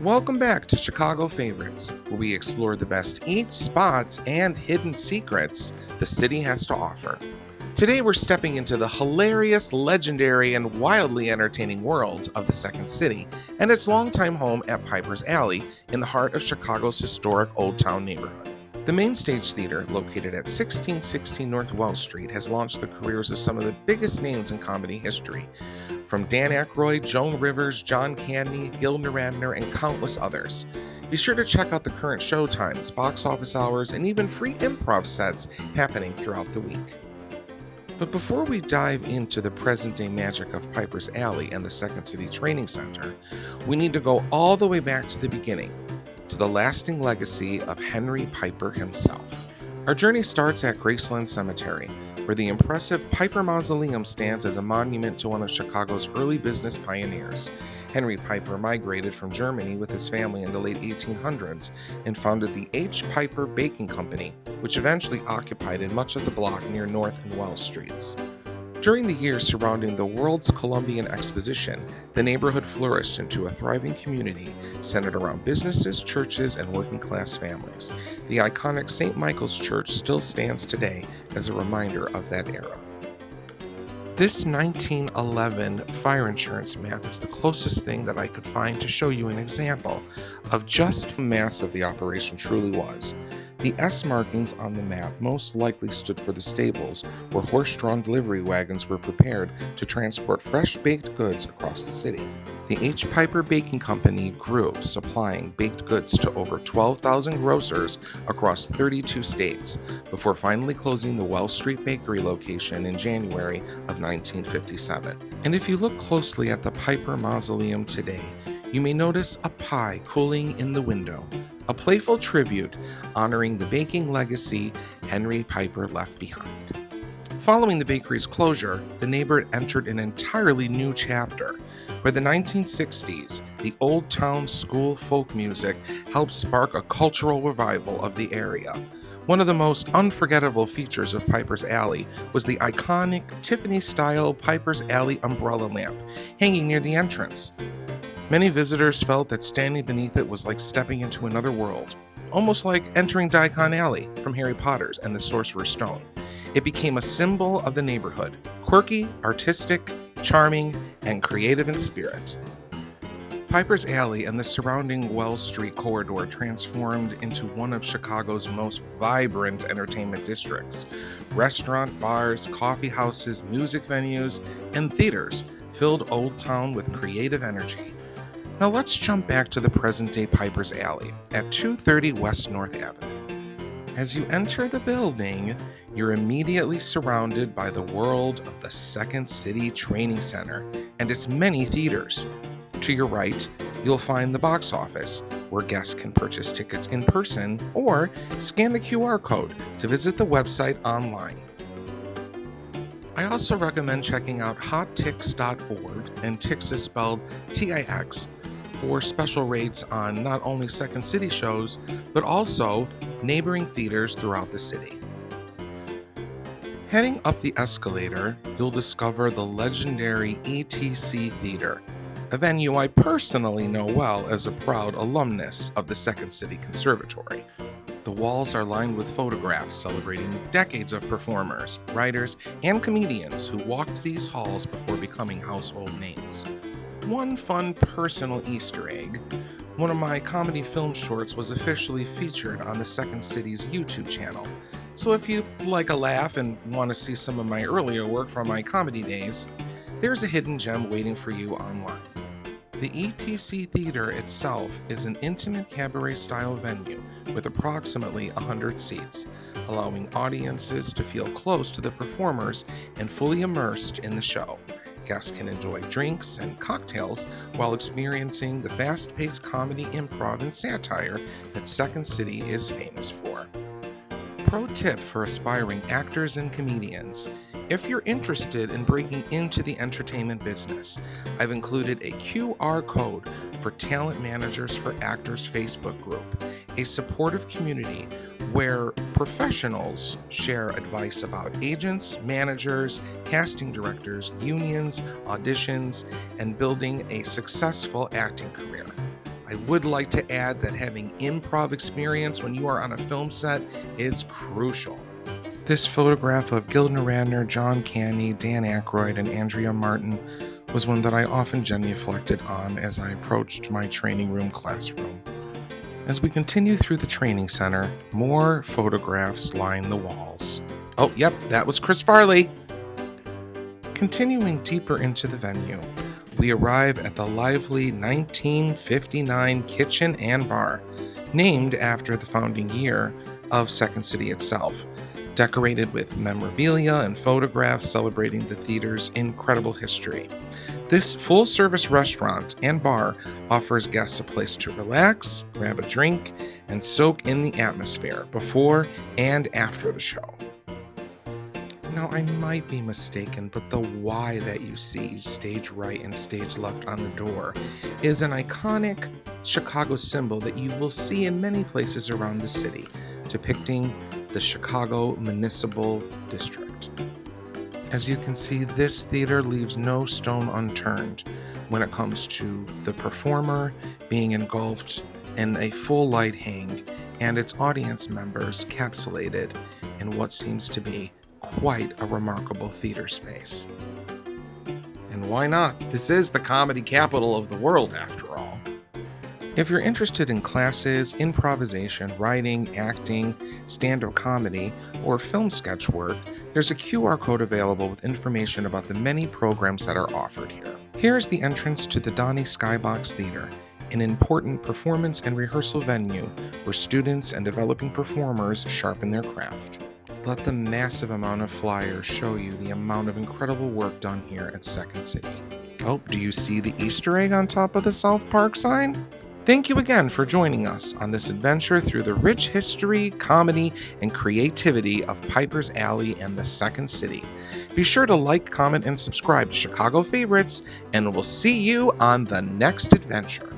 Welcome back to Chicago Favorites, where we explore the best eats, spots, and hidden secrets the city has to offer. Today we're stepping into the hilarious, legendary, and wildly entertaining world of the Second City and its longtime home at Piper's Alley in the heart of Chicago's historic Old Town neighborhood. The Mainstage Theater, located at 1616 North Wells Street, has launched the careers of some of the biggest names in comedy history, from Dan Aykroyd, Joan Rivers, John Candy, Gilda Radner, and countless others. Be sure to check out the current showtimes, box office hours, and even free improv sets happening throughout the week. But before we dive into the present-day magic of Piper's Alley and the Second City Training Center, we need to go all the way back to the beginning, to the lasting legacy of Henry Piper himself. Our journey starts at Graceland Cemetery, where the impressive Piper Mausoleum stands as a monument to one of Chicago's early business pioneers. Henry Piper migrated from Germany with his family in the late 1800s and founded the H. Piper Baking Company, which eventually occupied much of the block near North and Wells Streets. During the years surrounding the world's Columbian Exposition, the neighborhood flourished into a thriving community centered around businesses, churches, and working-class families. The iconic St. Michael's Church still stands today as a reminder of that era. This 1911 fire insurance map is the closest thing that I could find to show you an example of just how massive the operation truly was. The S markings on the map most likely stood for the stables where horse-drawn delivery wagons were prepared to transport fresh baked goods across the city. The H. Piper Baking Company grew, supplying baked goods to over 12,000 grocers across 32 states, before finally closing the Wells Street Bakery location in January of 1957. And if you look closely at the Piper Mausoleum today, you may notice a pie cooling in the window, a playful tribute honoring the baking legacy Henry Piper left behind. Following the bakery's closure, the neighborhood entered an entirely new chapter. By the 1960s, the Old Town school folk music helped spark a cultural revival of the area. One of the most unforgettable features of Piper's Alley was the iconic Tiffany-style Piper's Alley umbrella lamp hanging near the entrance. Many visitors felt that standing beneath it was like stepping into another world, almost like entering Diagon Alley from Harry Potter's and the Sorcerer's Stone. It became a symbol of the neighborhood, quirky, artistic, charming, and creative in spirit. Piper's Alley and the surrounding Wells Street corridor transformed into one of Chicago's most vibrant entertainment districts. Restaurant, bars, coffee houses, music venues, and theaters filled Old Town with creative energy. Now let's jump back to the present-day Piper's Alley at 230 West North Avenue. As you enter the building, you're immediately surrounded by the world of the Second City Training Center and its many theaters. To your right, you'll find the box office, where guests can purchase tickets in person or scan the QR code to visit the website online. I also recommend checking out hottix.org, and Tix is spelled T-I-X, for special rates on not only Second City shows, but also neighboring theaters throughout the city. Heading up the escalator, you'll discover the legendary ETC Theater, a venue I personally know well as a proud alumnus of the Second City Conservatory. The walls are lined with photographs celebrating decades of performers, writers, and comedians who walked these halls before becoming household names. One fun personal Easter egg: one of my comedy film shorts was officially featured on the Second City's YouTube channel. So if you like a laugh and want to see some of my earlier work from my comedy days, there's a hidden gem waiting for you online. The ETC Theater itself is an intimate cabaret-style venue with approximately 100 seats, allowing audiences to feel close to the performers and fully immersed in the show. Guests can enjoy drinks and cocktails while experiencing the fast-paced comedy, improv, and satire that Second City is famous for. Pro tip for aspiring actors and comedians: if you're interested in breaking into the entertainment business, I've included a QR code for Talent Managers for Actors Facebook group, a supportive community where professionals share advice about agents, managers, casting directors, unions, auditions, and building a successful acting career. I would like to add that having improv experience when you are on a film set is crucial. This photograph of Gilda Radner, John Candy, Dan Aykroyd, and Andrea Martin was one that I often genuflected on as I approached my training room classroom. As we continue through the training center, more photographs line the walls. Oh, yep, that was Chris Farley. Continuing deeper into the venue, we arrive at the lively 1959 kitchen and bar, named after the founding year of Second City itself, decorated with memorabilia and photographs celebrating the theater's incredible history. This full-service restaurant and bar offers guests a place to relax, grab a drink, and soak in the atmosphere before and after the show. Now, I might be mistaken, but the Y that you see, stage right and stage left on the door, is an iconic Chicago symbol that you will see in many places around the city, depicting the Chicago Municipal District. As you can see, this theater leaves no stone unturned when it comes to the performer being engulfed in a full light hang and its audience members capsulated in what seems to be quite a remarkable theater space. And why not? This is the comedy capital of the world, after all. If you're interested in classes, improvisation, writing, acting, stand-up comedy, or film sketch work, there's a QR code available with information about the many programs that are offered here. Here's the entrance to the Donny Skybox Theater, an important performance and rehearsal venue where students and developing performers sharpen their craft. Let the massive amount of flyers show you the amount of incredible work done here at Second City. Oh, do you see the Easter egg on top of the South Park sign? Thank you again for joining us on this adventure through the rich history, comedy, and creativity of Piper's Alley and the Second City. Be sure to like, comment, and subscribe to Chicago Favorites, and we'll see you on the next adventure.